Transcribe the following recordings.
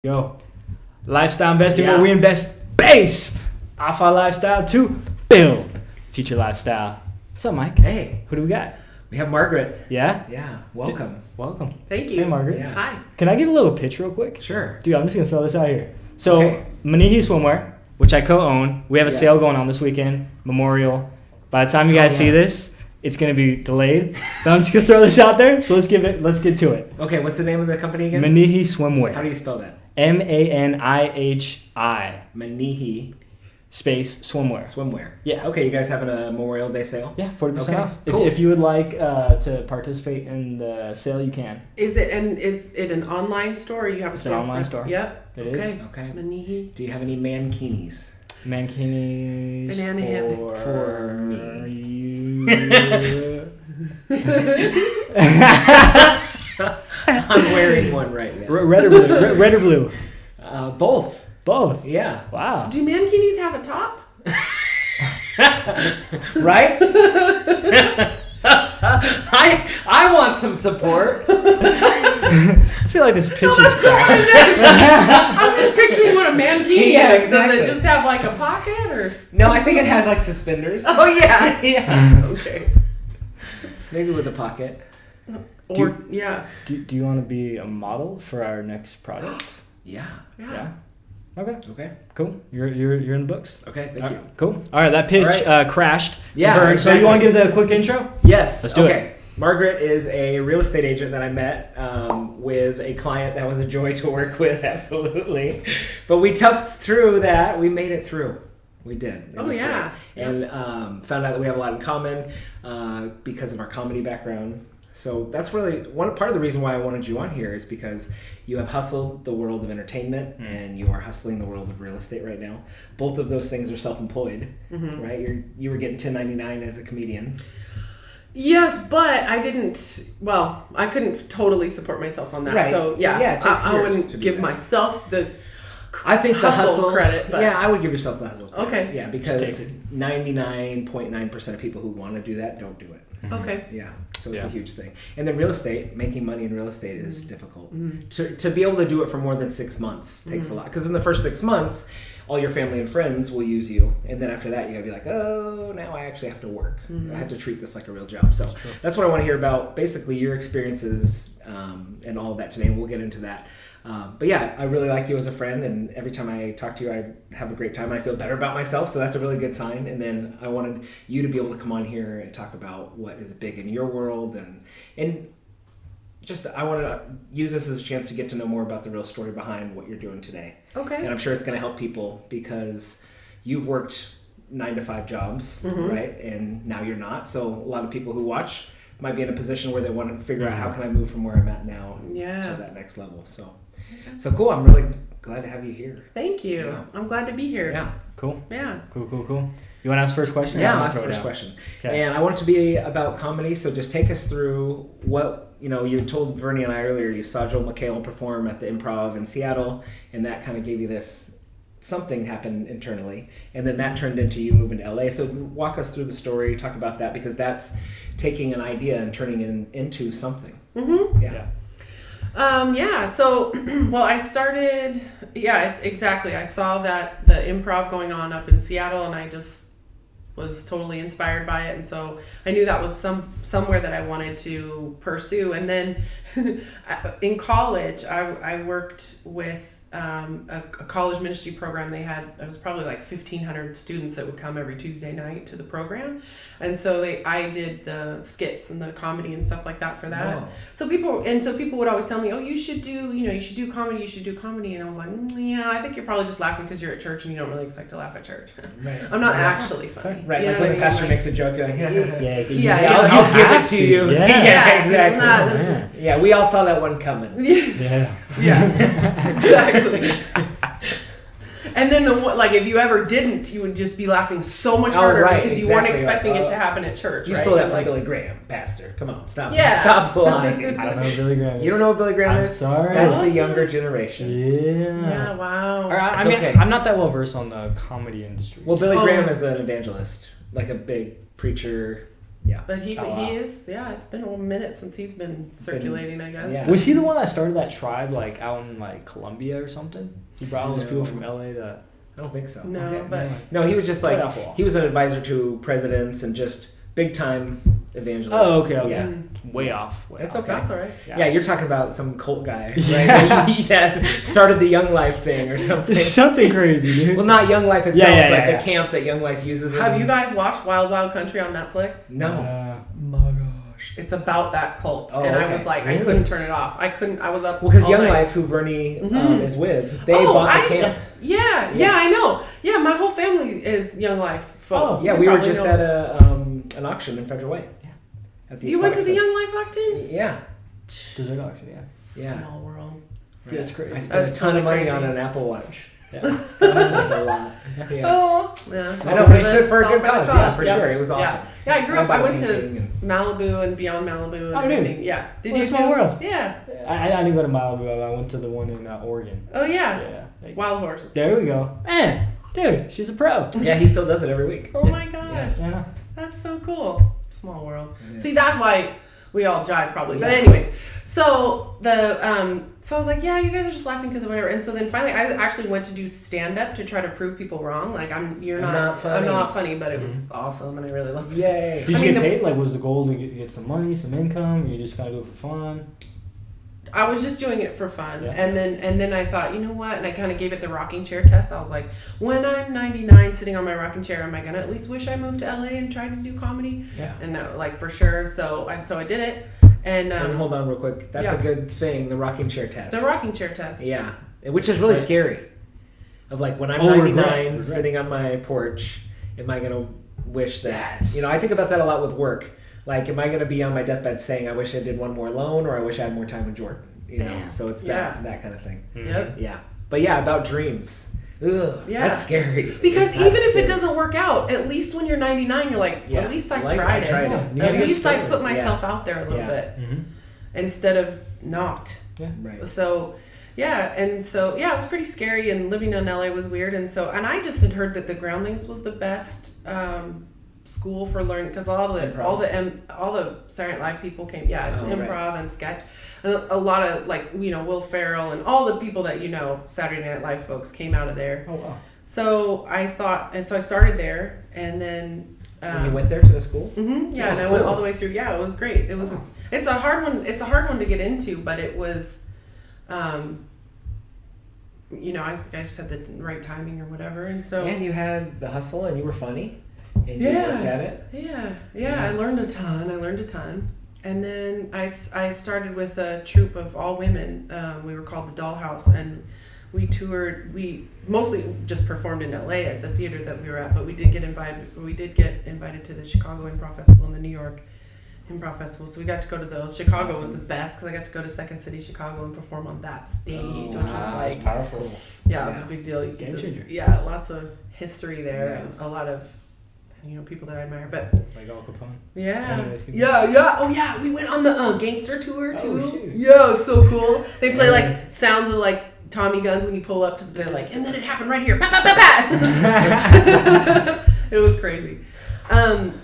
Go. Lifestyle investing where we invest based off our lifestyle to build future lifestyle. What's up, Mike? Hey. Who do we got? We have Margaret. Yeah? Yeah. Welcome. Welcome. Thank you. Hey, Margaret. Yeah. Hi. Can I give a little pitch real quick? Sure. Dude, I'm just going to throw this out here. So, Okay. Manihi Swimwear, which I co-own, we have a sale going on this weekend, Memorial. By the time you guys see this, it's going to be delayed. But I'm just going to throw this out there. So let's get to it. Okay, what's the name of the company again? Manihi Swimwear. How do you spell that? Manihi Manihi space swimwear. Swimwear. Yeah. Okay, you guys having a Memorial Day sale? Yeah, 40% Okay, off. cool. If you would like to participate in the sale, you can. Is it an online store or you have a It's an online store. Yep. It okay. is. Okay. Manihi. Do you have any mankinis? Mankinis Banana hammock. For me. you. I'm wearing one right now. Red or blue? Red or blue? Both. Both. Yeah. Wow. Do mankinis have a top? Right? I want some support. I feel like this pitch is crashing. I'm just picturing what a mankini Yeah, is. exactly. Does it just have like a pocket or? No, I think it has like suspenders. Oh yeah. Yeah. Okay. Maybe with a pocket. Or yeah. Do you want to be a model for our next product? Yeah. Yeah. Okay. Okay. Cool. You're in the books. Okay. Thank All you. right, cool. All right. That pitch crashed. Yeah, Burned. So exactly. you want to give the quick intro? Yes. Let's do it. Margaret is a real estate agent that I met with a client that was a joy to work with, absolutely. But we toughed through that. We made it through. We did. It was yeah. great. And found out that we have a lot in common because of our comedy background. So that's really part of the reason why I wanted you on here is because you have hustled the world of entertainment and you are hustling the world of real estate right now. Both of those things are self-employed, right? You were getting 1099 as a comedian. Yes, but I didn't. Well, I couldn't totally support myself on that. Right. So Yeah, it takes I years to wouldn't do give that. myself the. I think the hustle credit. But yeah, I would give yourself the hustle credit. Okay. Yeah, Just because take it. 99.9% of people who want to do that don't do it. Okay. Yeah, so it's Yeah. a huge thing. And then real estate, making money in real estate is difficult. Mm-hmm. To be able to do it for more than 6 months takes a lot. Because in the first 6 months, all your family and friends will use you. And then after that, you got to be like, oh, now I actually have to work. I have to treat this like a real job. So that's what I want to hear about, basically your experiences and all of that today. And we'll get into that. But yeah, I really like you as a friend, and every time I talk to you, I have a great time. I feel better about myself, so that's a really good sign. And then I wanted you to be able to come on here and talk about what is big in your world, and just I wanted to use this as a chance to get to know more about the real story behind what you're doing today. Okay. And I'm sure it's going to help people because you've worked 9-to-5 jobs, right? And now you're not. So a lot of people who watch might be in a position where they want to figure out how can I move from where I'm at now to that next level. So cool. I'm really glad to have you here. Thank you. Yeah. I'm glad to be here. Yeah. Cool. Yeah. Cool. You want to ask the first question? Yeah, I'll ask the first question. Okay. And I want it to be about comedy, so just take us through what, you told Vernie and I earlier, you saw Joel McHale perform at the Improv in Seattle, and that kind of gave you this, something happened internally, and then that turned into you moving to LA. So walk us through the story, talk about that, because that's taking an idea and turning it into something. Mm-hmm. Yeah. So, well, I started, exactly. I saw that the improv going on up in Seattle, and I just was totally inspired by it. And so I knew that was somewhere that I wanted to pursue. And then in college, I worked with a college ministry program. They had, it was probably like 1,500 students that would come every Tuesday night to the program. And so I did the skits and the comedy and stuff like that for that. Wow. So people would always tell me, oh, you should do comedy. And I was like, yeah, I think you're probably just laughing because you're at church and you don't really expect to laugh at church. Right. I'm not actually funny. Right, You know like what when I the mean? pastor Like, makes a joke, you're like, Yeah, I'll give it to you. Yeah. Exactly. Not- Yeah, we all saw that one coming. Yeah. Yeah, exactly. And then if you ever didn't, you would just be laughing so much harder because you weren't expecting it to happen at church. You right? stole that from Like, Billy Graham, pastor. Come on, stop lying. I don't know who Billy Graham is. You don't know what Billy Graham I'm is? sorry. That's What? the younger generation. Yeah, wow. All right, I It's mean, okay. I'm not that well versed on the comedy industry. Well, Billy Oh. Graham is an evangelist, like a big preacher. Yeah. But he Oh, wow. he is, yeah, it's been a minute since he's been circulating, I guess. Yeah. Was he the one that started that tribe like out in like Colombia or something? He brought all those people from LA to. I don't think so. No, Okay, but No, he was just like, Right off the wall. he was an advisor to presidents and just big time evangelist. Oh, okay. Yeah. Way off. Way That's off. okay. that's all right. Yeah, you're talking about some cult guy, right? Yeah. that started the Young Life thing or something. Something crazy, dude. Well, not Young Life itself, Yeah, but yeah. the camp that Young Life uses. Have you guys watched Wild Wild Country on Netflix? No. My gosh. It's about that cult, Oh, and I okay. was like, I Really? couldn't turn it off. I couldn't. I was up. Well, because all Young night. Life, who Bernie Mhm. is with, they Oh, bought the I- camp. Yeah, I know. Yeah, my whole family is Young Life folks. Oh, Yeah, You we were probably just know. at an auction in Federal Way. Yeah. At You went to the Aquatic Young Life auction? Center. Yeah. Dessert auction, yeah. Yeah. Small world. Dude, that's crazy. I spent That's a ton of money crazy. on an Apple Watch. Yeah. Like a lot. Yeah. Oh, yeah. I know, but it's good for a All good for the cause. Yeah, for Yeah. sure. It was awesome. Yeah, I grew up. bought I a went to painting and- Malibu and beyond Malibu and Oh, dude. everything. Yeah. Did What you a small too? world. Yeah. I didn't go to Malibu. I went to the one in Oregon. Oh yeah. Yeah. Like, Wild Horse. there we go. Man, dude, she's a pro. Yeah, he still does it every week. Oh my gosh. Yeah. That's so cool. Small world. It is. See, that's why we all jive probably. But Yeah. anyways, so so I was like, yeah, you guys are just laughing because of whatever. And so then finally, I actually went to do stand up to try to prove people wrong. Like you're I'm not not funny. I'm not funny, but it was awesome and I really loved it. Yay. Did I you mean, get the- paid? Like, was the goal to get some money, some income? Or you just kind of do it for fun? I was just doing it for fun, Yeah. and then I thought, you know what? And I kind of gave it the rocking chair test. I was like, when I'm 99, sitting on my rocking chair, am I gonna at least wish I moved to LA and tried to do comedy? Yeah. And no, like for sure. So I did it, and And hold on real quick. That's yeah. a good thing, the rocking chair test. the rocking chair test. Yeah. Which is really Right. scary. Of like, when I'm Oh, 99, regret. sitting on my porch, am I going to wish that? Yes. You know, I think about that a lot with work. Like, am I going to be on my deathbed saying, I wish I did one more loan, or I wish I had more time with Jordan? You know, Damn. so it's Yeah. that kind of thing. Yep. Yeah. But yeah, about dreams. Ugh, Yeah. that's scary. Because That's even if scary. it doesn't work out, at least when you're 99, you're like, Yeah. at least I Like, tried I it. tried it. Yeah, you gotta At get least I started. put myself out there a little Yeah. bit Mm-hmm. instead of not. Right. So it was pretty scary, and living in LA was weird, and I just had heard that the Groundlings was the best school for learning, because all the Saturday Night Live people came. Yeah, it's Oh, right. improv and sketch, and a lot of Will Ferrell and all the people that Saturday Night Live folks came out of there. Oh, wow. So I thought, and so I started there, and then. And you went there to the school? Mm-hmm, yeah, That's and I went cool. all the way through. Yeah, it was great. It was. It's a hard one. It's a hard one to get into, but it was. I just had the right timing or whatever, and so. And you had the hustle, and you were funny, and you worked at it. Yeah. I learned a ton. And then I started with a troupe of all women. We were called the Dollhouse, and we toured. We mostly just performed in LA at the theater that we were at, but we did get invited. We did get invited to the Chicago Improv Festival and the New York Improv Festival. So we got to go to those. Chicago was Awesome. the best because I got to go to Second City Chicago and perform on that stage, which was wow, like, that's That's cool. yeah, it was a big deal. You Game could changer. lots of history there Yeah. and a lot of people that I admire. But Like Al Capone. yeah. Anyways, keep Yeah. Oh, yeah. We went on the gangster tour, too. Oh, shoot. Yeah, it was so cool. They play, like, sounds of, like, Tommy guns when you pull up. They're like, and then it happened right here. Bah, bah, bah, bah. It was crazy. And,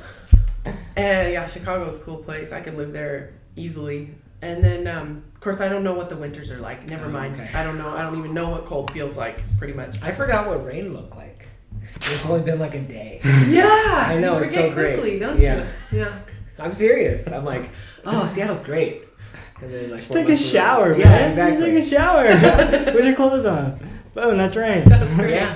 yeah, Chicago is a cool place. I could live there easily. And then, of course, I don't know what the winters are like. Never mind. Okay. I don't know. I don't even know what cold feels like, pretty much. I forgot what rain looked like. It's only been like a day. Yeah. I know, You it's forget so great. quickly, don't Yeah. you? Yeah. I'm serious. I'm like, oh, Seattle's great. And then like Just 4 take a months later- shower, man. Yeah, exactly. Just take a shower with your clothes on. Boom, that's rain. That's great. Yeah,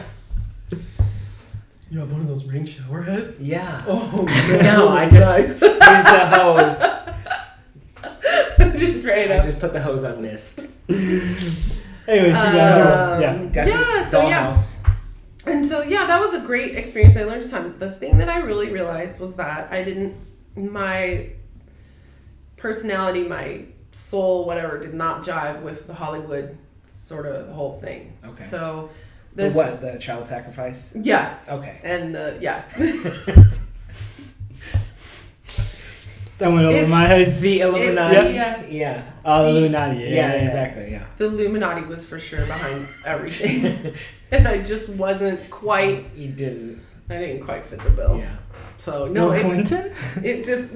You have one of those rain shower heads? yeah. Oh, man. No, I just use the hose. Just straight I up. just put the hose on mist. Anyways, keep going. Yeah. Got your dollhouse. And so that was a great experience. I learned a ton. The thing that I really realized was that my personality, my soul, whatever, did not jive with the Hollywood sort of whole thing. Okay. So The what? The child sacrifice? Yes. Okay. And yeah. That went over It's- my head. The Illuminati. Yeah. Yeah. Oh, the Illuminati. Yeah, exactly. Yeah. The Illuminati was for sure behind everything. And I just wasn't quite, You didn't. I didn't quite fit the bill. Yeah. So Bill Clinton? it just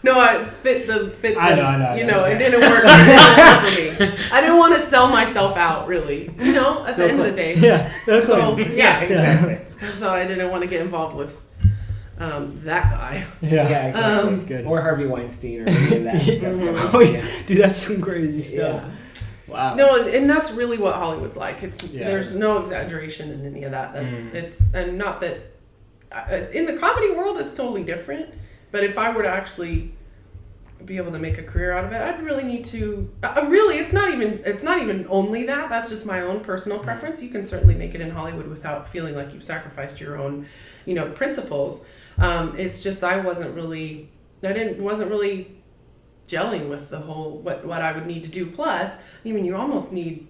no, I fit the I know, you know, it didn't work. It didn't work for me. I didn't want to sell myself out, really. You know, at the end of the day. Yeah. Bill So Clinton. yeah, Exactly. so I didn't want to get involved with that guy. Yeah, exactly. That's good. Or Harvey Weinstein or any of that stuff. Oh, yeah. Dude, that's some crazy stuff. Yeah. Wow. No, and that's really what Hollywood's like. It's Yeah. there's no exaggeration in any of that. It's and not that in the comedy world it's totally different. But if I were to actually be able to make a career out of it, I'd really need to. Really, it's not even only that. That's just my own personal preference. You can certainly make it in Hollywood without feeling like you've sacrificed your own, principles. It's just I wasn't really gelling with the whole what I would need to do. Plus, you almost need,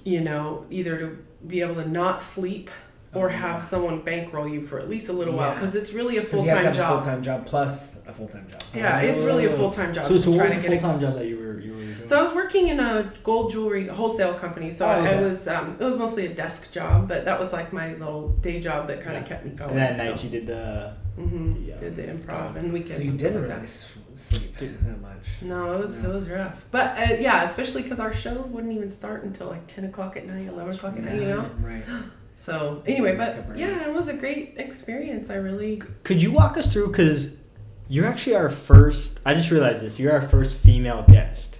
either to be able to not sleep or have someone bankroll you for at least a little while, because it's really a full-time job. A full-time job plus a full-time job. Yeah, it's really a full-time job. So what was to the full-time job that you were doing? So I was working in a gold jewelry wholesale company. So okay. it was mostly a desk job, but that was like my little day job that kind of kept me going. And at nights you did the... did the improv and weekends. So you and stuff didn't like really that. sleep that much. No, it was rough. But especially because our shows wouldn't even start until like 10 o'clock at night, 11 o'clock at night, Right. So anyway, but yeah, it was a great experience. I really... Could you walk us through, because you're actually our first, I just realized this, you're our first female guest,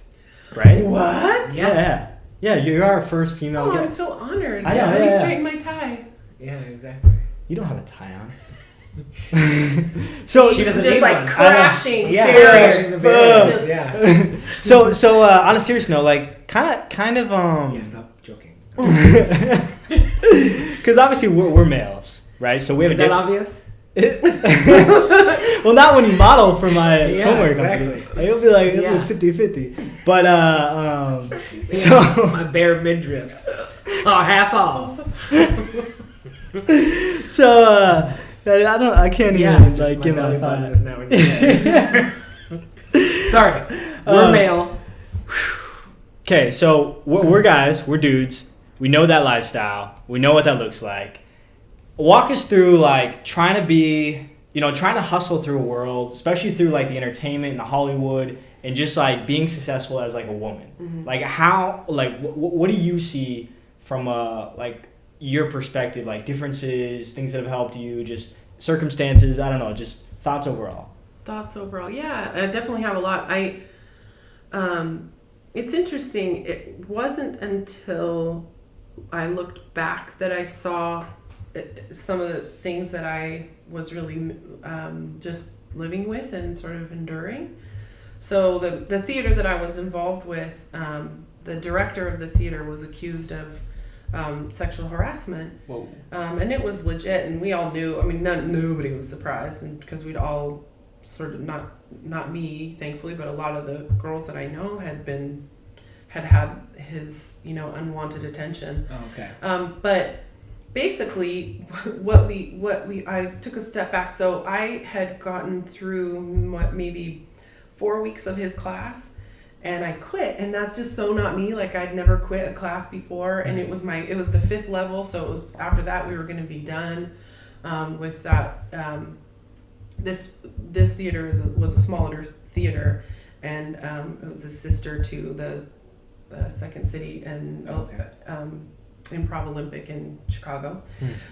right? What? Yeah, you're our first female I'm guest. so honored. I know, Let me yeah. straighten my tie. Yeah, exactly. You don't have a tie on. So She doesn't Just need like one. crashing. Yeah, barrier. crashing the barriers. Just- Yeah. So on a serious note, like kind of Yeah, stop joking. because obviously we're males, right? So we have Is a that obvious? well, not when you model for my Yeah, swimwear exactly. company. It'll be like Yeah. 50-50. But so My bare midriffs are half off. so I can't even just like my give belly my button thought. is now in your head. Sorry, we're male. Okay, so we're guys, we're dudes. We know that lifestyle. We know what that looks like. Walk us through like trying to hustle through a world, especially through like the entertainment and the Hollywood, and just like being successful as like a woman. Mm-hmm. Like how, like what do you see from like your perspective, like differences, things that have helped you, just circumstances, I don't know, just thoughts overall. Thoughts overall, yeah, I definitely have a lot. It's interesting. It wasn't until I looked back that I saw some of the things that I was really just living with and sort of enduring. So the theater that I was involved with, the director of the theater was accused of sexual harassment. Whoa. And it was legit, and we all knew. I mean, nobody was surprised, and because we'd all sort of not me, thankfully, but a lot of the girls that I know had his unwanted attention. Oh, okay. But basically, I took a step back. So I had gotten through maybe 4 weeks of his class, and I quit. And that's just so not me. Like I'd never quit a class before, and it was the 5th level. So it was after that we were going to be done with that. This theater was a smaller theater, and it was a sister to the Second City and Improv Olympic in Chicago.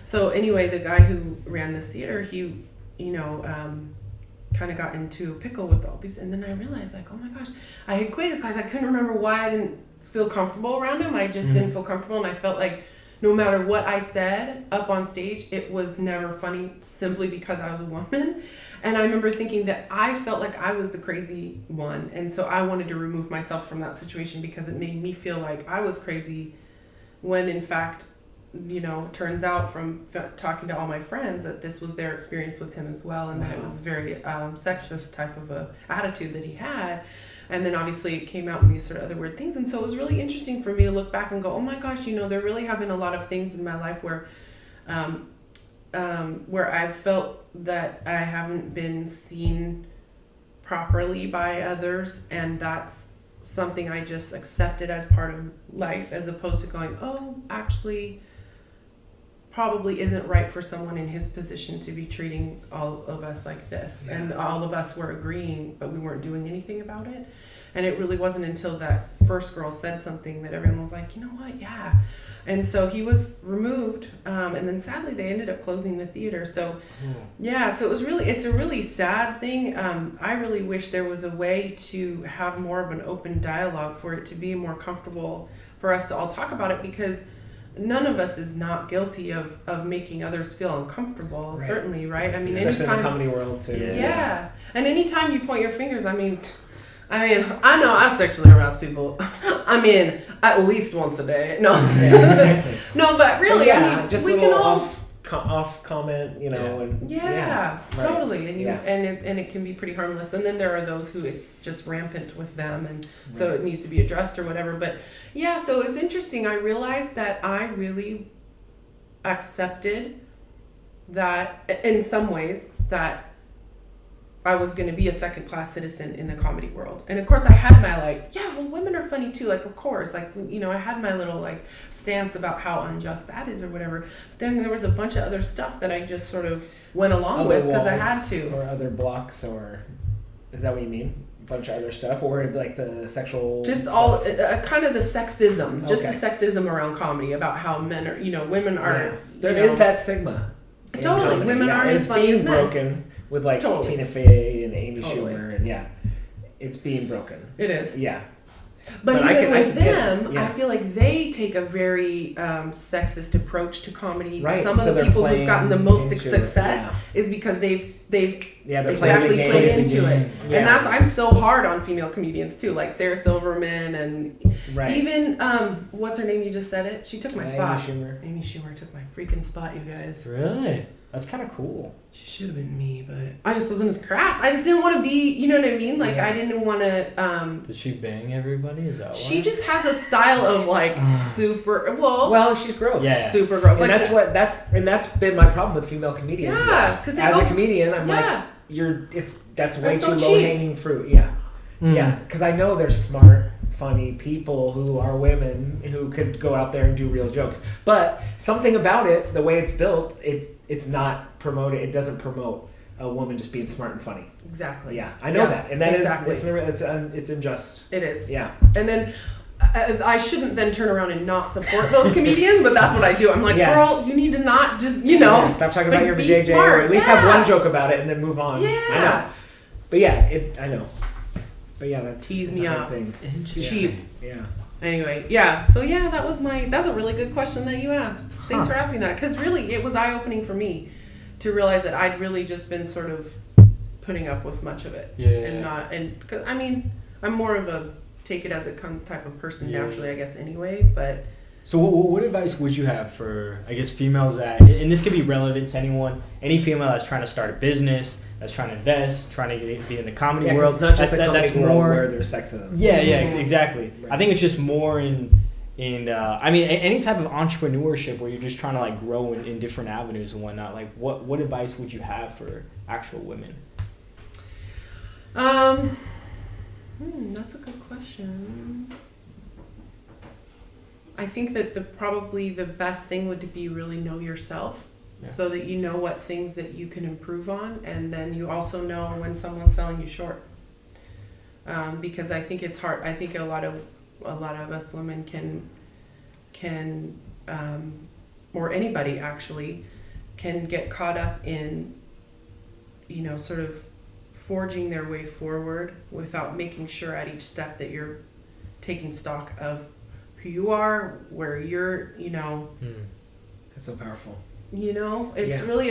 So anyway, the guy who ran this theater, he kind of got into a pickle with all these, and then I realized like, oh my gosh, I had quit his class. I couldn't remember why I didn't feel comfortable around him. I just didn't feel comfortable, and I felt like no matter what I said up on stage, it was never funny simply because I was a woman. And I remember thinking that I felt like I was the crazy one. And so I wanted to remove myself from that situation because it made me feel like I was crazy when in fact, turns out from talking to all my friends that this was their experience with him as well. And that it was very sexist type of a attitude that he had. And then obviously it came out in these sort of other weird things. And so it was really interesting for me to look back and go, oh my gosh, there really have been a lot of things in my life where I've felt that I haven't been seen properly by others. And that's something I just accepted as part of life, as opposed to going, oh, actually, probably isn't right for someone in his position to be treating all of us like this. Yeah. And all of us were agreeing, but we weren't doing anything about it. And it really wasn't until that first girl said something that everyone was like, you know what, yeah. And so he was removed, and then sadly they ended up closing the theater. So yeah, so it's a really sad thing. I really wish there was a way to have more of an open dialogue for it to be more comfortable for us to all talk about it, because none of us is not guilty of making others feel uncomfortable. Right. Certainly, right? I mean, especially anytime in the comedy world too. yeah. And anytime you point your fingers, I mean, I know I sexually harass people. I mean, at least once a day. No, Exactly. no, but really, But yeah, I mean, just we a little can all. off comment, you know, and Yeah, right. totally, and Yeah. and it can be pretty harmless. And then there are those who it's just rampant with them, and so it needs to be addressed or whatever. But yeah, so it's interesting. I realized that I really accepted that in some ways that I was going to be a second-class citizen in the comedy world. And of course I had my like, yeah, well, women are funny too. Like, of course, like, you know, I had my little like stance about how unjust that is or whatever. But then there was a bunch of other stuff that I just sort of went along Other with because I walls had to. or other blocks, or is that what you mean? A bunch of other stuff, or like the sexual Just stuff? all kind of the sexism, just Okay. the sexism around comedy about how men are, you know, women are. There you is know, that stigma. in Totally. comedy, Women aren't and as funny being as men. broken with like Totally. Tina Fey and Amy Totally. Schumer, and it's being broken. It is. Yeah. But But I even can- I with can get it, them, yeah. I feel like they take a very sexist approach to comedy. Right, Some so of the they're people who've playing gotten the most into it, success is because they've Yeah, they're exactly playing the played game. into it. Yeah. And that's I'm so hard on female comedians too, like Sarah Silverman and Right. even what's her name? You just said it. She took my spot. Amy Schumer. Amy Schumer took my freaking spot, you guys. Really? That's kind of cool. She should have been me, but I just wasn't as crass. I just didn't want to be, you know what I mean? Like Yeah. I didn't want to. Did she bang everybody? Is that why? She just has a style of like super. Well, she's gross. Yeah. Super gross. And Like, that's been my problem with female comedians. Yeah, 'cause they as a don't- comedian, I'm Yeah. like, that's way That's too so low cheap. hanging fruit. Yeah, Mm. yeah, because I know there's smart, funny people who are women who could go out there and do real jokes. But something about it, the way it's built, it's not promoted. It doesn't promote a woman just being smart and funny. exactly. Yeah, I know that, and that exactly. it's unjust. It is. Yeah, And then I shouldn't then turn around and not support those comedians, but that's what I do. I'm like, Yeah. girl, you need to not just, you know. Yeah, stop talking about like, your be JJ, or smart. at least Yeah. have one joke about it and then move on. Yeah. I know. But yeah, I know. But yeah, that's Tease it's me a hard up. thing. Cheap. Yeah. Anyway, yeah. So yeah, that's a really good question that you asked. Thanks for asking that, because really it was eye-opening for me to realize that I'd really just been sort of putting up with much of it. Yeah. And because I mean, I'm more of a take it as it comes type of person Yeah. naturally, I guess, anyway. But So what advice would you have for, I guess, females that, and this could be relevant to anyone, any female that's trying to start a business, that's trying to invest, trying to be in the comedy Yeah, 'cause world. it's not just that's, a comedy that's world more, where there's sexism. Yeah, exactly. Right. I think it's just more in I mean, any type of entrepreneurship where you're just trying to like grow in different avenues and whatnot. Like, what advice would you have for actual women? That's a good question. I think that probably the best thing would be really know yourself, Yeah. so that you know what things that you can improve on, and then you also know when someone's selling you short. Because I think it's hard. I think a lot of us women can or anybody actually can get caught up in, you know, sort of forging their way forward without making sure at each step that you're taking stock of who you are, where you're, you know, That's so powerful. you know, it's Yeah. really,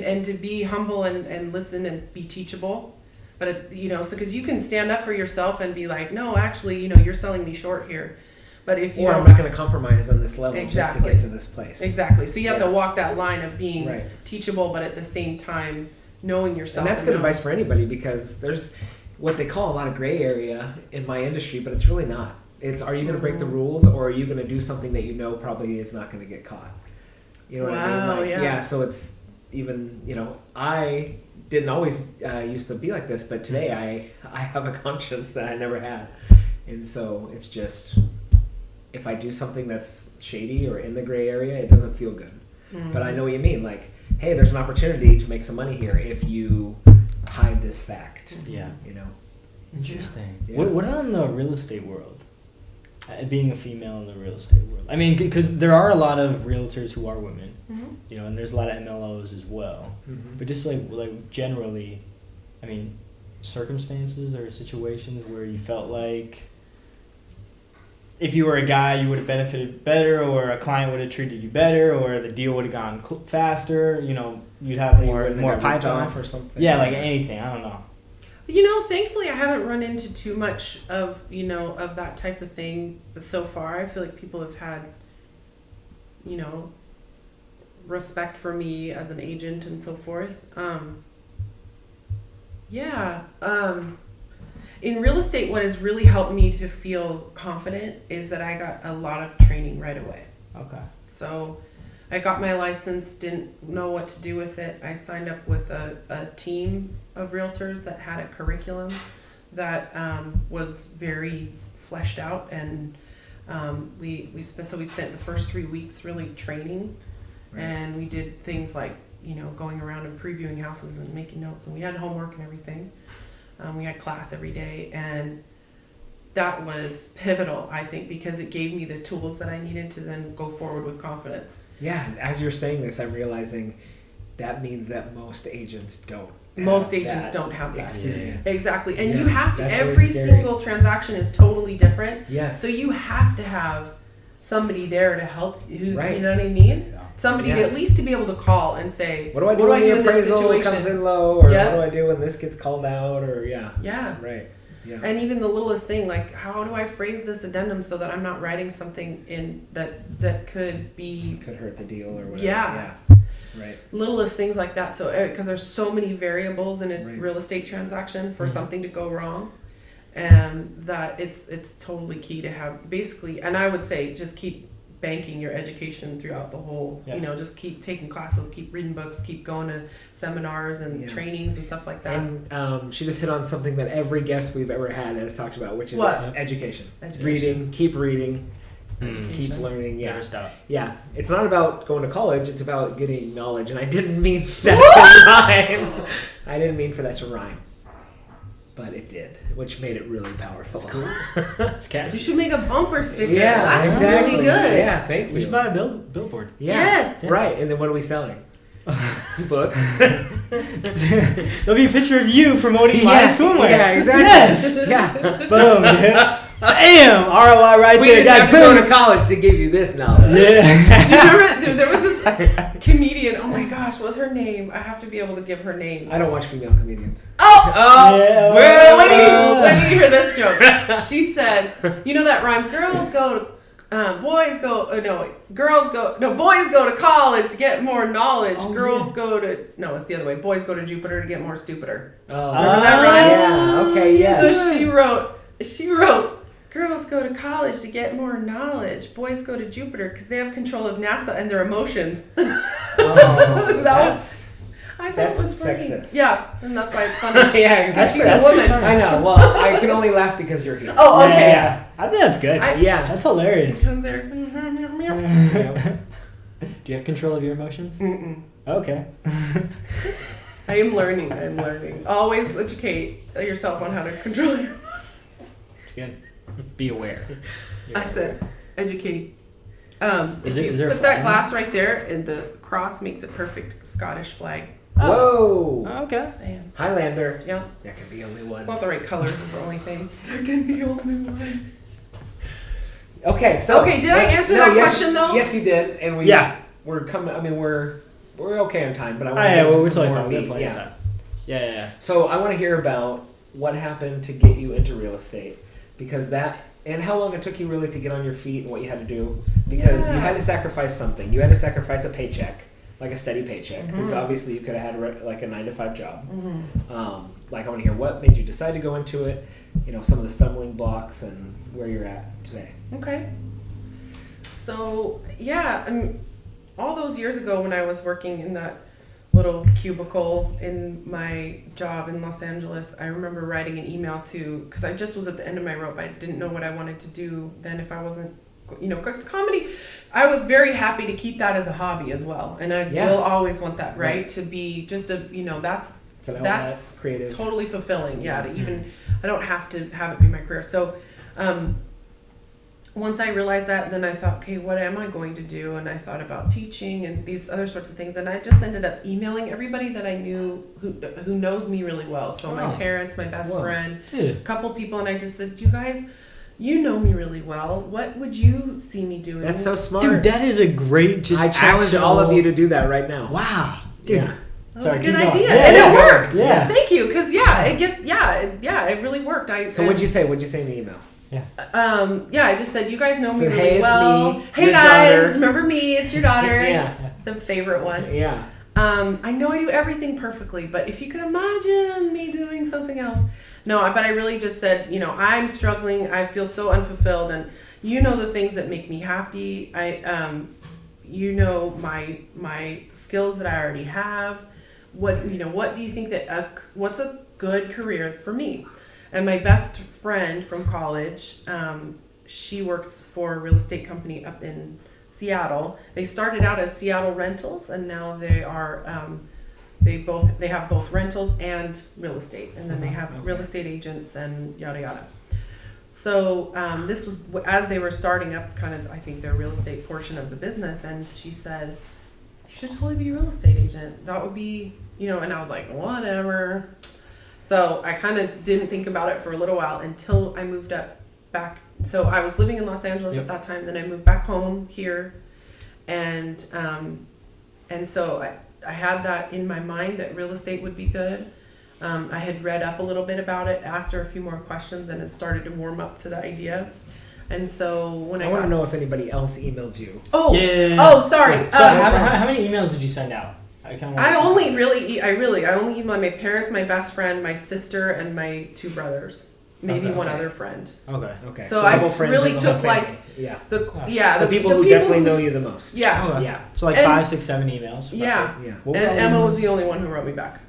and to be humble and listen and be teachable. But, you know, so, cause you can stand up for yourself and be like, no, actually, you know, you're selling me short here. But if you Or I'm don't, not going to compromise on this level just to Exactly. get to this place. exactly. So you have Yeah. to walk that line of being Right. teachable, but at the same time, knowing yourself. And that's good know- advice for anybody, because there's what they call a lot of gray area in my industry, but it's really not. It's, are you going to break the rules, or are you going to do something that you know probably is not going to get caught? You know what I mean? Wow, Like, yeah. so it's even, you know, I didn't always used to be like this, but today I have a conscience that I never had. And so it's just, if I do something that's shady or in the gray area, it doesn't feel good. But I know what you mean. Like, hey, there's an opportunity to make some money here if you hide this fact. Yeah. You know. Interesting. Yeah. What on the real estate world? Being a female in the real estate world. I mean, because there are a lot of realtors who are women, you know, and there's a lot of MLOs as well. But just like generally, I mean, circumstances or situations where you felt like if you were a guy, you would have benefited better, or a client would have treated you better, or the deal would have gone faster. You know, you'd have more pipeline or something. Yeah, like anything. I don't know. You know, thankfully, I haven't run into too much of of that type of thing so far. I feel like people have had, respect for me as an agent and so forth. In real estate, what has really helped me to feel confident is that I got a lot of training right away. Okay. So I got my license, didn't know what to do with it. I signed up with a team of realtors that had a curriculum that was very fleshed out, and we spent the first 3 weeks really training, and we did things like going around and previewing houses and making notes, and we had homework and everything. We had class every day, and that was pivotal, I think, because it gave me the tools that I needed to then go forward with confidence. Yeah, and as you're saying this, I'm realizing that means that most agents don't. Most agents don't have that experience. Exactly, and Yeah, you have to. that's Every really scary. single transaction is totally different. Yes. So you have to have somebody there to help you. Right. You know what I mean? Yeah. Somebody Yeah. to, at least to be able to call and say, What do I do when the in this appraisal situation? comes in low, or Yeah. what do I do when this gets called out, or Yeah. right, yeah, And even the littlest thing, like how do I phrase this addendum so that I'm not writing something in that could be could hurt the deal or whatever. Yeah. Right. littlest things like that. So because there's so many variables in a Right. real estate transaction for Mhm. something to go wrong, and that it's totally key to have basically. And I would say just keep banking your education throughout the whole. Yeah. Just keep taking classes, keep reading books, keep going to seminars and Yeah. trainings and stuff like that. And she just hit on something that every guest we've ever had has talked about, which is What? education. Education. Reading, Education. keep learning. Yeah. Never stop. Yeah, it's not about going to college, it's about getting knowledge, and I didn't mean that to rhyme. I didn't mean for that to rhyme. But it did, which made it really powerful. That's cool. It's You catchy. should make a bumper sticker. Yeah, That's exactly. really good. Yeah, thank you. We should buy a billboard. Yeah. Yes. Right, and then what are we selling? Books. There'll be a picture of you promoting my swimwear. Yeah, exactly. Yes. Yeah. Boom, dude. Bam! ROI right We there, didn't guys. have to go Boom. to college to give you this knowledge. Yeah. Do you remember there was this comedian? Oh my gosh, what's her name? I have to be able to give her name. I don't watch female comedians. Oh, Yeah. well, when you hear this joke, she said, you know that rhyme? Girls go to, boys go to college to get more knowledge. Oh, Girls yeah. go to, no, it's the other way. Boys go to Jupiter to get more stupider. Oh, Remember that rhyme? Yeah. Okay. Yeah. So she wrote, girls go to college to get more knowledge. Boys go to Jupiter because they have control of NASA and their emotions. Oh, I thought that's it was funny. sexist. Yeah, and that's why it's funny. yeah, exactly. She's a woman. I know. Well, I can only laugh because you're here. Oh, okay. Yeah. I think that's good. Yeah. That's hilarious. And they're- Yeah. Do you have control of your emotions? Mm-mm. Okay. I am learning. Always educate yourself on how to control your. Good. Be aware. I said educate. Is If you there a put that flag? glass right there, and the cross makes it perfect Scottish flag. Whoa. Okay. Saying. Highlander. Yeah. That can be only one. It's not the right colors. Is the only thing. There can be only one. Okay, so Okay, did I answer that question, though? Yes, you did, and we're coming. I mean, we're okay on time, but I want to Yeah, get well, into we're some totally more fine. We have meat. plenty of Yeah. time. Yeah. So I want to hear about what happened to get you into real estate, because that, and how long it took you really to get on your feet and what you had to do, because you Yeah. had to sacrifice something. You had to sacrifice a paycheck, like a steady paycheck, because Mhm. obviously you could have had like a 9-to-5 job. Mm-hmm. Like I want to hear what made you decide to go into it. Some of the stumbling blocks and where you're at today. Okay. So yeah, all those years ago when I was working in that little cubicle in my job in Los Angeles, I remember writing an email to, because I just was at the end of my rope. I didn't know what I wanted to do then if I wasn't 'cause comedy, I was very happy to keep that as a hobby as well. And I will always want that, right? To be just that's creative. Totally fulfilling. Yeah. To even, I don't have to have it be my career. So, once I realized that, then I thought, okay, what am I going to do? And I thought about teaching and these other sorts of things. And I just ended up emailing everybody that I knew who knows me really well. So my parents, my best friend, a couple people. And I just said, you guys, you know me really well. What would you see me doing? That's so smart. Dude, that is a great I challenge all of you to do that right now. Wow. Dude. Yeah. That was a good idea. And it worked. Yeah. Thank you. Because, it really worked. So what'd you say? What'd you say in the email? I just said, you guys know me really hey, well. It's me, hey your guys, daughter. remember me? It's your daughter. Yeah. The favorite one. Yeah. I know I do everything perfectly, but if you could imagine me doing something else. No, but I really just said, I'm struggling. I feel so unfulfilled, and the things that make me happy. My skills that I already have. What do you think what's a good career for me? And my best friend from college, she works for a real estate company up in Seattle. They started out as Seattle Rentals, and now they are they have both rentals and real estate, and then they have real estate agents and yada yada. So this was as they were starting up, kind of I think their real estate portion of the business, and she said, "You should totally be a real estate agent. That would be And I was like, whatever. So I kind of didn't think about it for a little while until I moved back. So I was living in Los Angeles at that time. Then I moved back home here, and so I had that in my mind that real estate would be good. I had read up a little bit about it, asked her a few more questions, and it started to warm up to the idea. And so when I want to know if anybody else emailed you. Oh, yeah. Oh, sorry. So how many emails did you send out? I only emailed my parents, my best friend, my sister, and my two brothers. Maybe one other friend. Okay. So I really took the people who definitely know you the most. Yeah. Okay. Yeah. So 5, 6, 7 emails. Yeah. Yeah. And Emma was the only one who wrote me back.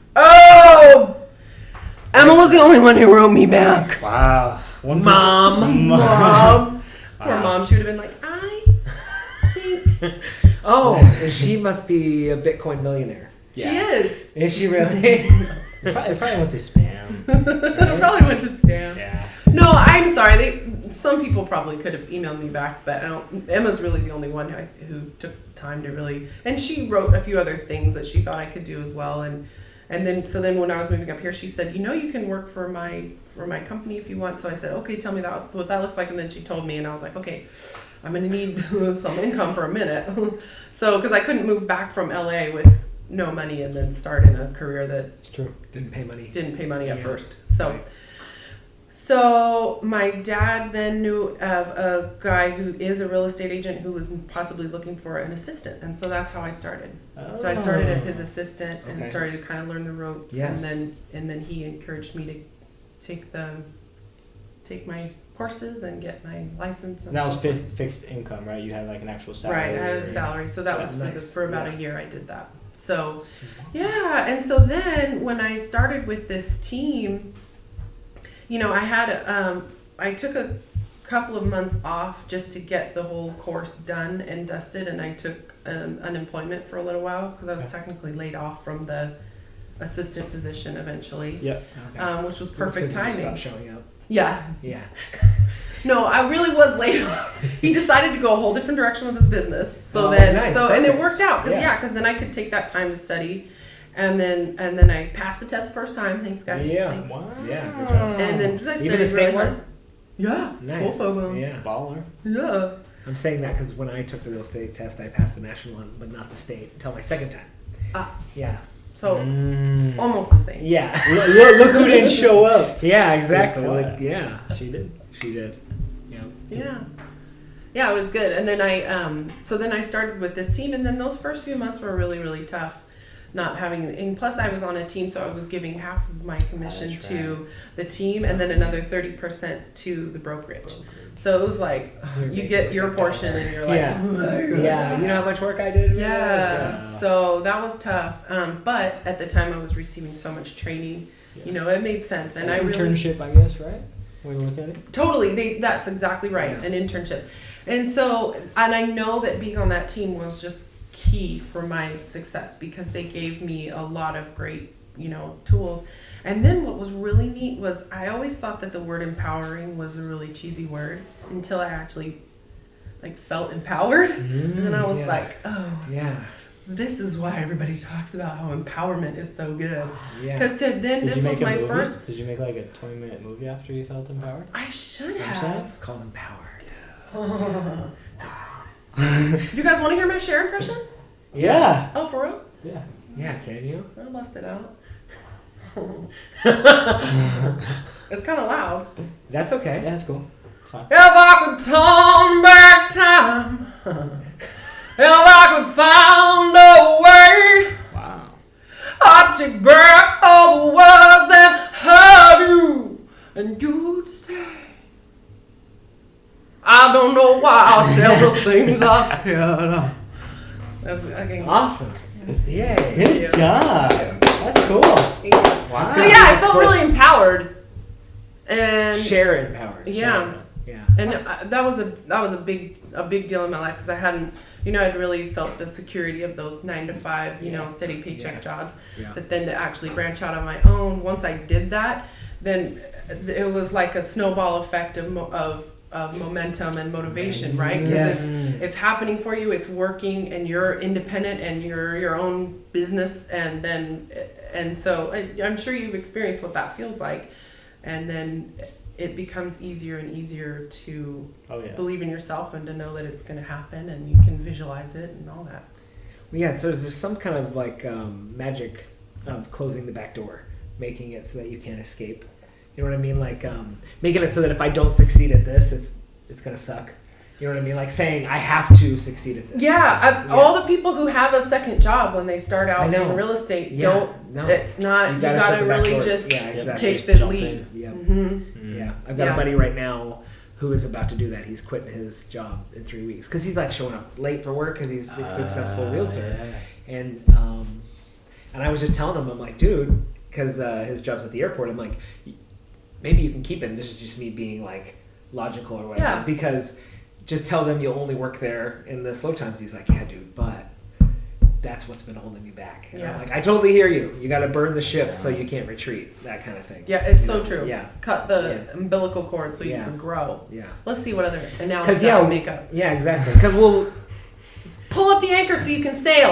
Emma was the only one who wrote me back. Wow. Mom. Wow. Poor mom. She would have been like, I think. She must be a Bitcoin millionaire. Yeah. She is. Is she really? It probably went to spam. It probably went to spam. Yeah. No, I'm sorry. Some people probably could have emailed me back, but Emma's really the only one who took time to really. And she wrote a few other things that she thought I could do as well. And then when I was moving up here, she said, you can work for my company if you want. So I said, okay, tell me what that looks like. And then she told me, and I was like, okay, I'm gonna need some income for a minute. So because I couldn't move back from LA with no money and then start in a career that didn't pay money at first. So my dad then knew of a guy who is a real estate agent who was possibly looking for an assistant, and so that's how I started. So I started as his assistant and started to kind of learn the ropes. Yes. and then he encouraged me to take my courses and get my license. And that was fixed income, right? You had like an actual salary. Right, I had a salary, so that was nice. for about a year I did that. So yeah, and so then when I started with this team, I took a couple of months off just to get the whole course done and dusted, and I took unemployment for a little while because I was technically laid off from the assistant position eventually. Yep. Which was perfect timing. Stop showing up. Yeah. Yeah. No, I really was laid off. He decided to go a whole different direction with his business. And it worked out because then I could take that time to study. And then I passed the test first time. Thanks, guys. Yeah. Thanks. Wow. Yeah. Good job. And then because I studied even a state really hard. one. Yeah. Nice. Both of them. Yeah. Baller. Yeah. I'm saying that because when I took the real estate test, I passed the national one, but not the state until my second time. Yeah. So almost the same. Yeah. Look who didn't show up. Yeah. Exactly. Yeah. She did. Yeah. Yeah, it was good. And then I started with this team, and then those first few months were really, really tough. Not having, and plus I was on a team, so I was giving half of my commission to the team and then another 30% to the brokerage. So it was like you get your portion and you're like, yeah. You know how much work I did? Yeah. So that was tough. But at the time I was receiving so much training, it made sense. And I really internship, I guess, right? When you look at it. Totally. That's exactly right. An internship. And so, and I know that being on that team was just key for my success because they gave me a lot of great, tools. And then what was really neat was I always thought that the word empowering was a really cheesy word until I actually felt empowered. And then I was like, oh, yeah, this is why everybody talks about how empowerment is so good. yeah. Because this was my first. Did you make like a 20-minute movie after you felt empowered? I should have. It's called Empowered. You guys want to hear my Cher impression? Yeah. Oh, for real? Yeah. Yeah, can you? I'll bust it out. It's kind of loud. That's okay. Yeah, that's cool. It's fine. If I could turn back time, if I could find a way, Wow. I'd take back all the words that hurt you, and you'd stay. I don't know why I said the things I said. That's Awesome. Yay. Good job. That's cool. Wow. So yeah, I felt really empowered, and Share empowered. yeah. Yeah. And that was a big deal in my life because I hadn't, I'd really felt the security of those 9 to 5, steady paycheck jobs. Yeah. But then to actually branch out on my own, once I did that, then it was like a snowball effect of momentum and motivation, right? Because it's happening for you, it's working, and you're independent, and you're your own business, and so I'm sure you've experienced what that feels like, and then it becomes easier and easier to believe in yourself and to know that it's going to happen, and you can visualize it and all that. Well, yeah, so there's some kind of magic of closing the back door, making it so that you can't escape. You know what I mean? Like making it so that if I don't succeed at this, it's gonna suck. You know what I mean? Like saying I have to succeed at this. Yeah, all the people who have a second job when they start out in real estate it's not. You gotta really just take the leap. Yeah. Mm-hmm. Yeah. I've got a buddy right now who is about to do that. He's quitting his job in 3 weeks because he's like showing up late for work because he's a successful realtor. And I was just telling him, I'm like, dude, because his job's at the airport. I'm like, maybe you can keep it. This is just me being like logical or whatever. Yeah. Because just tell them you'll only work there in the slow times. He's like, yeah, dude, but that's what's been holding me back. And I'm like, I totally hear you. You got to burn the ship so you can't retreat. That kind of thing. Yeah, it's so true. Yeah. Cut the umbilical cord so you can grow. Yeah. Let's see what other analogies I can make up. Yeah, exactly. Because we'll pull up the anchor so you can sail.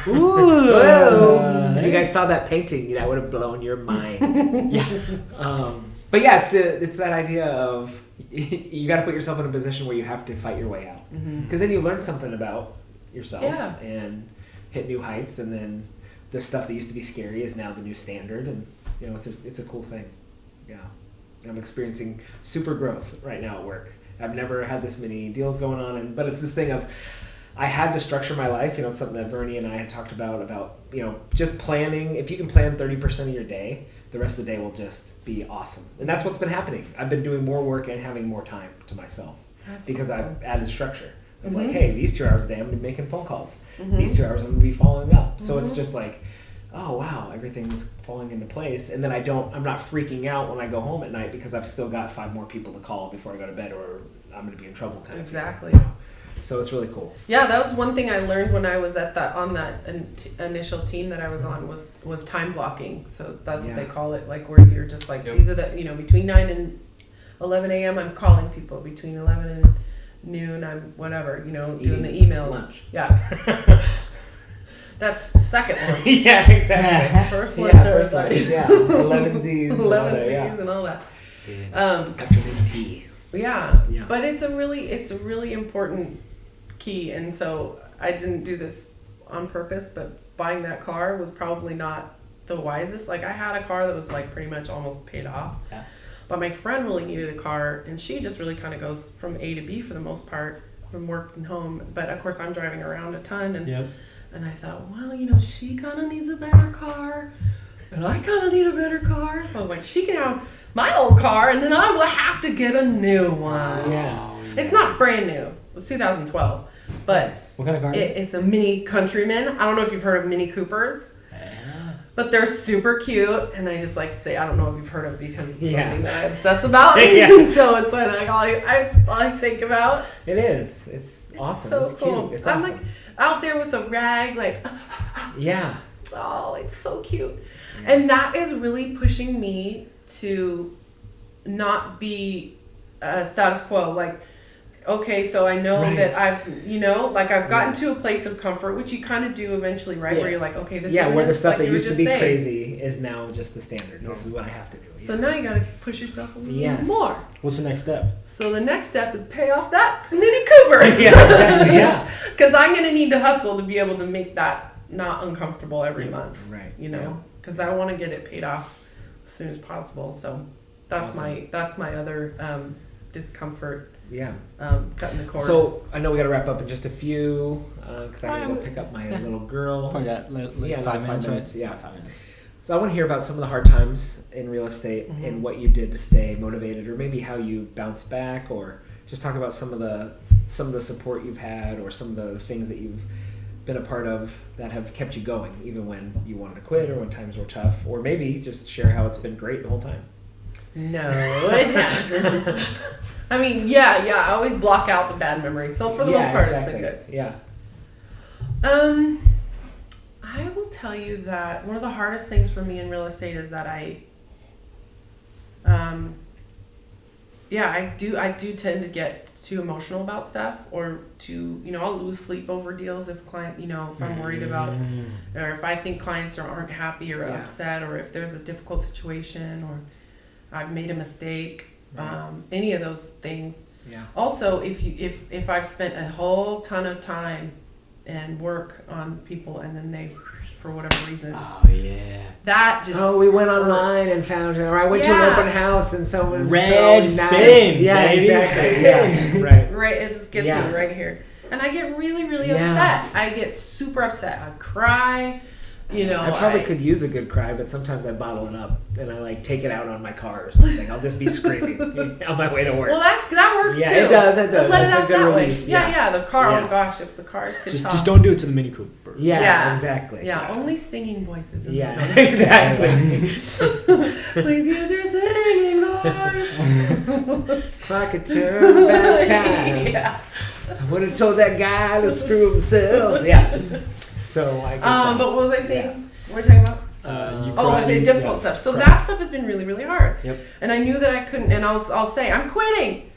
Ooh. Whoa. If you guys saw that painting, that would have blown your mind. Yeah. But yeah, it's that idea of you got to put yourself in a position where you have to fight your way out. Because then you learn something about yourself and hit new heights, and then the stuff that used to be scary is now the new standard, and it's a cool thing. Yeah, I'm experiencing super growth right now at work. I've never had this many deals going on, but it's this thing of I had to structure my life. It's something that Bernie and I had talked about just planning. If you can plan 30% of your day, the rest of the day will just be awesome. And that's what's been happening. I've been doing more work and having more time to myself because I've added structure. Of like, hey, these 2 hours a day I'm going to be making phone calls. These 2 hours I'm going to be following up. So it's just like, oh wow, everything's falling into place. And then I'm not freaking out when I go home at night because I've still got 5 more people to call before I go to bed, or I'm going to be in trouble kind of thing. Exactly. So it's really cool. Yeah, that was one thing I learned when I was on that initial team that I was on was time blocking. So that's what they call it, like where you're just like, these are the, between 9 and 11 a.m. I'm calling people. Between 11 and noon I'm whatever, doing the emails. Lunch. Yeah. That's second lunch. Yeah, exactly. First lunch. First lunch. Yeah. 11Z's. 11Z's and all that. Afternoon tea. Yeah. But it's a really important key, and so I didn't do this on purpose, but buying that car was probably not the wisest. Like I had a car that was like pretty much almost paid off. Yeah. But my friend really needed a car, and she just really kind of goes from A to B for the most part, from work and home. But of course I'm driving around a ton, and I thought, well, she kind of needs a better car, and I kind of need a better car. So I was like, she can have my old car, and then I will have to get a new one. Yeah. It's not brand new. It was 2012. But what kind of car? It's a Mini Countryman. I don't know if you've heard of Mini Coopers. But they're super cute, and I just like to say, I don't know if you've heard of it because it's Yeah. something that I obsess about. Yeah. So it's like all I think about. It is. It's awesome. So it's cool. cute. It's I'm awesome. like out there with a rag, like, Yeah. oh, it's so cute. And that is really pushing me to not be status quo. Like, okay, so I know Right. that I've gotten to a place of comfort, which you kind of do eventually, right? Yeah. Where you're like, okay, this Yeah, isn't where the as- stuff like that you were used to just be saying. crazy is now just the standard. This is what I have to do. So now you gotta push yourself a little Yes. more. What's the next step? So the next step is pay off that Mini Cooper. yeah, exactly. Yeah. Because I'm gonna need to hustle to be able to make that not uncomfortable every month. Right. You know, because I want to get it paid off as soon as possible. So that's Awesome. my other discomfort. Yeah. Cutting the cord. So I know we got to wrap up in just a few because I gotta go pick up my little girl. Probably got Yeah, like about 5 minutes, right? Yeah. 5 minutes. So I want to hear about some of the hard times in real estate Mhm. and what you did to stay motivated, or maybe how you bounced back, or just talk about some of the support you've had, or some of the things that you've been a part of that have kept you going, even when you wanted to quit or when times were tough, or maybe just share how it's been great the whole time. No, it hasn't. I mean, yeah. I always block out the bad memories. So for the most part, it's been good. Yeah. I will tell you that one of the hardest things for me in real estate is that I do tend to get too emotional about stuff, or I'll lose sleep over deals if if I'm worried about, or if I think clients aren't happy or upset, or if there's a difficult situation, or I've made a mistake, any of those things. Yeah. Also, if I've spent a whole ton of time and work on people, and then they, for whatever reason, Oh yeah. that just We went hurts. online and found her. Or I went to Yeah. an open house and someone Red so nice. fin, Yeah, baby. exactly. Yeah, right. Right, it just gets Yeah. me right here, and I get really, really Yeah. upset. I get super upset. I cry. I probably could use a good cry, but sometimes I bottle it up and I take it out on my car or something. I'll just be screaming on my way to work. Well, that works Yeah, too. it does. It does. Let That's it a out good that release. way. Yeah, the car. Yeah. Oh gosh, if the cars could talk. Just don't do it to the Mini Cooper. Yeah, exactly. Yeah, only singing voices. Yeah, exactly. Please use your singing voice. If I could turn back time, Yeah. I would have told that guy to screw himself. Yeah. So I get that. But what was I saying? What are we talking about? You Oh, cried, the you- difficult yeah. stuff. So Right. that stuff has been really, really hard. Yep. And I knew that I couldn't, and I'll say I'm quitting,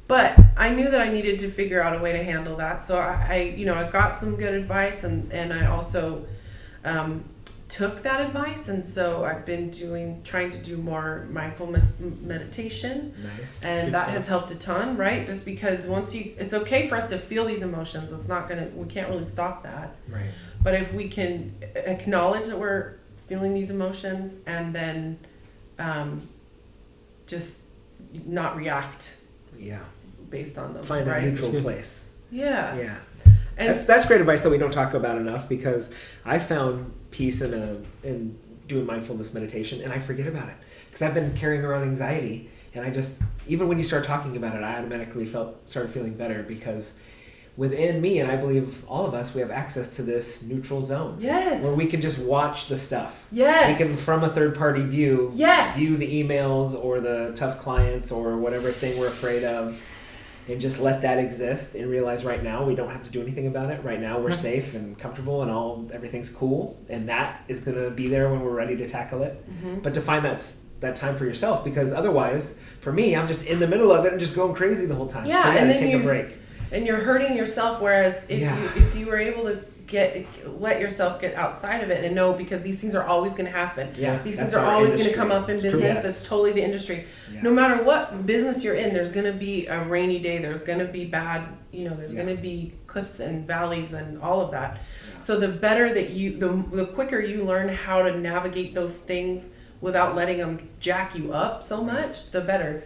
but I knew that I needed to figure out a way to handle that. So I got some good advice, and I also took that advice, and so I've been trying to do more mindfulness meditation, Nice. and Good that stuff. has helped a ton, right? Just because it's okay for us to feel these emotions. We can't really stop that. Right. But if we can acknowledge that we're feeling these emotions, and then just not react Yeah. based on them, Find right? a neutral place. Yeah. Yeah. And That's great advice that we don't talk about enough, because I found peace in doing mindfulness meditation, and I forget about it because I've been carrying around anxiety, and I just, even when you start talking about it, I automatically started feeling better, because within me, and I believe all of us, we have access to this neutral zone. Yes. Where we can just watch the stuff. Yes. We can, from a third party view, Yes. view the emails or the tough clients or whatever thing we're afraid of, and just let that exist and realize right now we don't have to do anything about it. Right now we're safe and comfortable and everything's cool, and that is going to be there when we're ready to tackle it. Mm-hmm. But to find that time for yourself, because otherwise, for me, I'm just in the middle of it and just going crazy the whole time. Yeah, so I and gotta then take a break. And you're hurting yourself, whereas if you were able to let yourself get outside of it and know, because these things are always going to happen. Yeah, These that's things are our always going to industry. come up in It's true. business. Yes. That's totally the industry. Yeah. No matter what business you're in, there's going to be a rainy day. There's going to be bad, there's going to be cliffs and valleys and all of that. Yeah. So the better that the quicker you learn how to navigate those things without letting them jack you up so much, the better.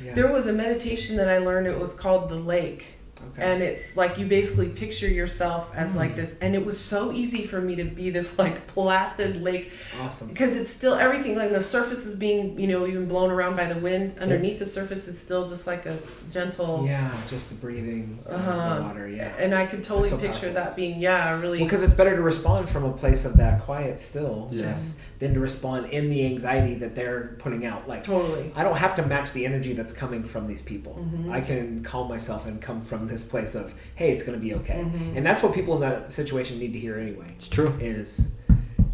Yeah. There was a meditation that I learned. It was called The Lake. Okay. And it's like you basically picture yourself as like this, and it was so easy for me to be this like placid lake. Awesome. Because it's still everything, like the surface is being, even blown around by the wind. Underneath the surface is still just like a gentle. Yeah, just the breathing of the water. Yeah. And I could totally So picture powerful. that being really. Well, because it's better to respond from a place of that quiet stillness Yes. than to respond in the anxiety that they're putting out. Like, Totally. I don't have to match the energy that's coming from these people. Mm-hmm. I can calm myself and come from this place of, hey, it's going to be okay. Mm-hmm. And that's what people in that situation need to hear anyway. It's true. Is,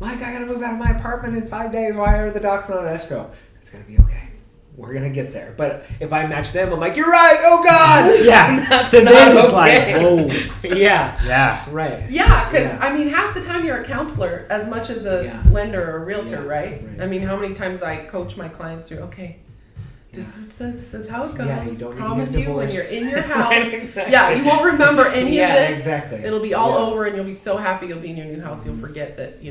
Mike, I got to move out of my apartment in 5 days. Why are the docs not on escrow? It's going to be okay. We're going to get there. But if I match them, I'm like, you're right. Oh, God. Yeah. That's So then not it's like, okay. whoa. Yeah. Yeah. Right. Yeah, because Yeah. half the time you're a counselor as much as a Yeah. lender or a realtor, Yeah, right? right. I mean, how many times I coach my clients through, okay, this is how it goes. Yeah, you don't need to Promise get you when you're divorced. in your house. Right, exactly. Yeah, you won't remember any Yeah, of this. exactly. It'll be all Yeah. over and you'll be so happy you'll be in your new house. You'll forget that,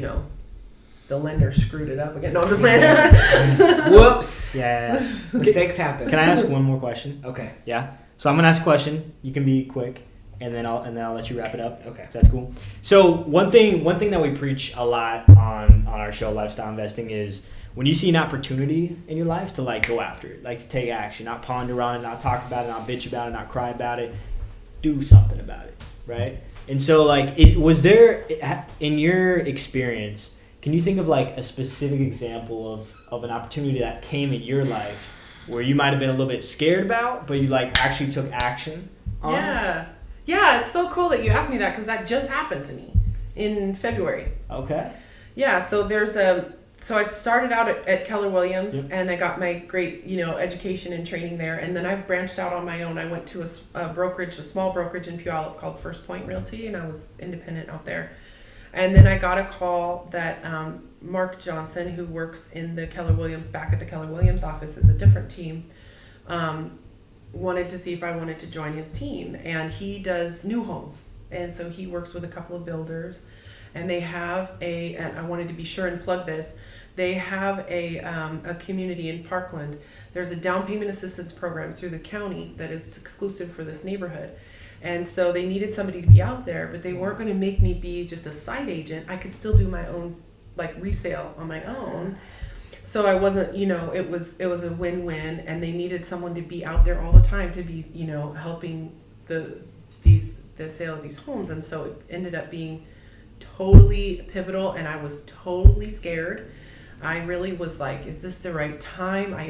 the lender screwed it up again. No, I'm just playing. Whoops. Yeah. Mistakes happen. Can I ask one more question? Okay. Yeah. So I'm gonna ask a question. You can be quick, and then I'll let you wrap it up. Okay. That's cool. So one thing that we preach a lot on our show, Lifestyle Investing, is when you see an opportunity in your life to like go after it, like to take action, not ponder on it, not talk about it, not bitch about it, not cry about it, do something about it, right? And so like, was there in your experience? Can you think of like a specific example of an opportunity that came in your life where you might have been a little bit scared about, but you like actually took action on? Yeah, it's so cool that you asked me that because that just happened to me in February. Okay. Yeah, so so I started out at Keller Williams. Yep. And I got my great, education and training there. And then I branched out on my own. I went to a brokerage, a small brokerage in Puyallup called First Point Realty, and I was independent out there. And then I got a call that Mark Johnson, who works in the Keller Williams, back at the Keller Williams office, is a different team, wanted to see if I wanted to join his team. And he does new homes. And so he works with a couple of builders. And they have and I wanted to be sure and plug this, they have a community in Parkland. There's a down payment assistance program through the county that is exclusive for this neighborhood. And so they needed somebody to be out there, but they weren't going to make me be just a side agent. I could still do my own like resale on my own. So I wasn't, it was a win-win, and they needed someone to be out there all the time to be, helping the sale of these homes. And so it ended up being totally pivotal, and I was totally scared. I really was like, is this the right time? I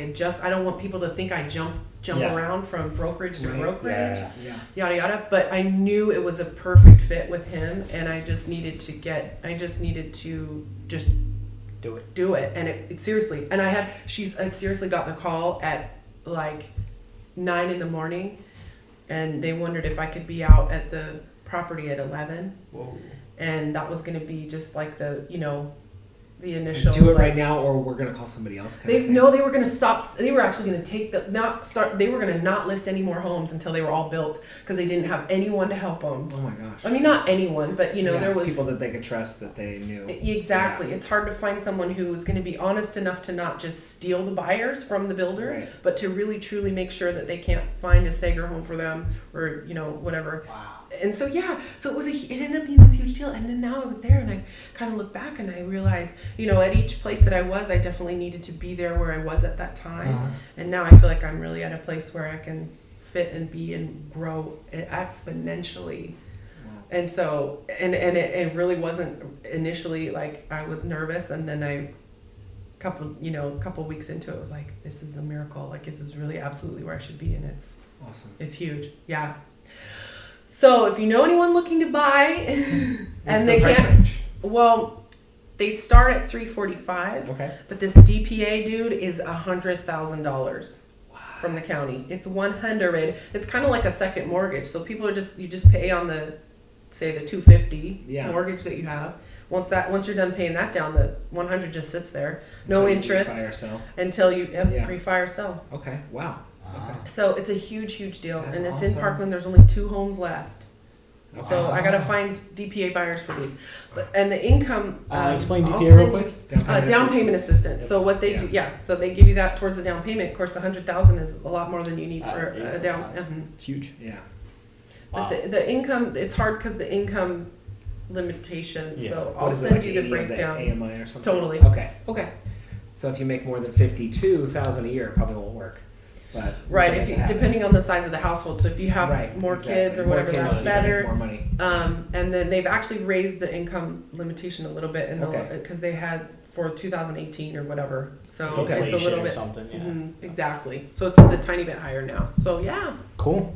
don't want people to think I jump Yeah. around from brokerage to Right. brokerage, Yeah. yada yada. But I knew it was a perfect fit with him, and I just needed to just do it. And it seriously, and I seriously got the call at like 9 a.m, and they wondered if I could be out at the property at 11. Whoa. And that was going to be just like the initial. Do it like, right now, or we're gonna call somebody else. They were going to stop. They were actually going to they were going to not list any more homes until they were all built, because they didn't have anyone to help them. Oh my gosh. I mean, not anyone, but there was people that they could trust, that they knew. Exactly. Yeah. It's hard to find someone who is going to be honest enough to not just steal the buyers from the builder, Right. but to really truly make sure that they can't find a Sager home for them, or whatever. Wow. And so it ended up being this huge deal. And then now I was there, and I kind of look back and I realized, at each place that I was, I definitely needed to be there where I was at that time. Uh-huh. And now I feel like I'm really at a place where I can fit and be and grow exponentially. Wow. And so, and it really wasn't initially like I was nervous, and then a couple weeks into it, was like, this is a miracle. Like, this is really absolutely where I should be, and it's Awesome. it's huge. Yeah. So if you know anyone looking to buy, and they price can't, range? well, they start at $345, Okay. but this DPA dude is $100,000 from the county. It's 100. It's kind of like a second mortgage. So people are you just pay on the $250 mortgage that you have. Once you're done paying that down, the 100 just sits there, no interest Fire sale. until you Yeah. refi or sell. Okay. Wow. Okay. So it's a huge deal, That's and it's in awesome. Parkland. There's only 2 homes left. So Wow. I gotta find DPA buyers for these, and the income. Explain I'll DPA real send quick. down payment assistance. So what they do, so they give you that towards the down payment. Of course, $100,000 is a lot more than you need for a It's down. a lot. It's huge. Yeah. But the income, it's hard because the income limitations. Yeah. So What I'll is it, send like you the 80 of breakdown. AMI or something? Totally. Okay. So if you make more than 52,000 a year, it probably won't work. But Right, we can if make you, it happen. depending on the size of the household. So if you have Right, more exactly. kids or More whatever, kids, that's you can make better. more money. And then they've actually raised the income limitation a little bit in Okay. because they had for 2018 or whatever. So Okay. it's a Inflation little or bit something. Yeah. exactly. So it's just a tiny bit higher now. So yeah, Cool.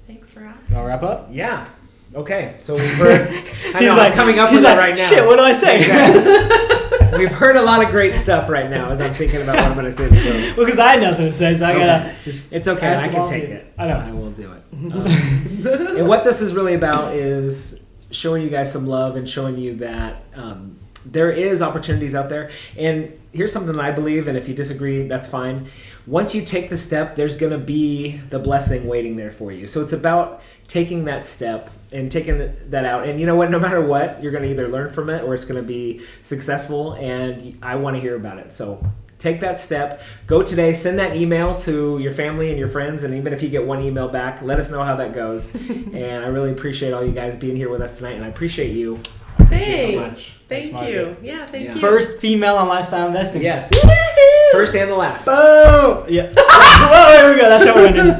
thanks for asking. I'll wrap up. Yeah. Okay. So we've heard. I know, like I'm coming up he's with like, it right now. Shit, what do I say? Exactly. We've heard a lot of great stuff right now as I'm thinking about what I'm going to say to girls. Well, because I had nothing to say, so I gotta. Just It's okay. ask I them can all take to- it. I know. I will do it. And what this is really about is showing you guys some love and showing you that there is opportunities out there. And here's something that I believe, and if you disagree, that's fine. Once you take the step, there's going to be the blessing waiting there for you. So it's about taking that step and taking that out. And you know what? No matter what, you're going to either learn from it or it's going to be successful. And I want to hear about it. So take that step. Go today. Send that email to your family and your friends. And even if you get one email back, let us know how that goes. And I really appreciate all you guys being here with us tonight. And I appreciate you. Thanks. so much. Thank Thanks, you. Margaret. Yeah, thank Yeah. you. First female on lifestyle investing. Yes. First and the last. Boom! Yeah. Whoa, here we go. That's how we're ending.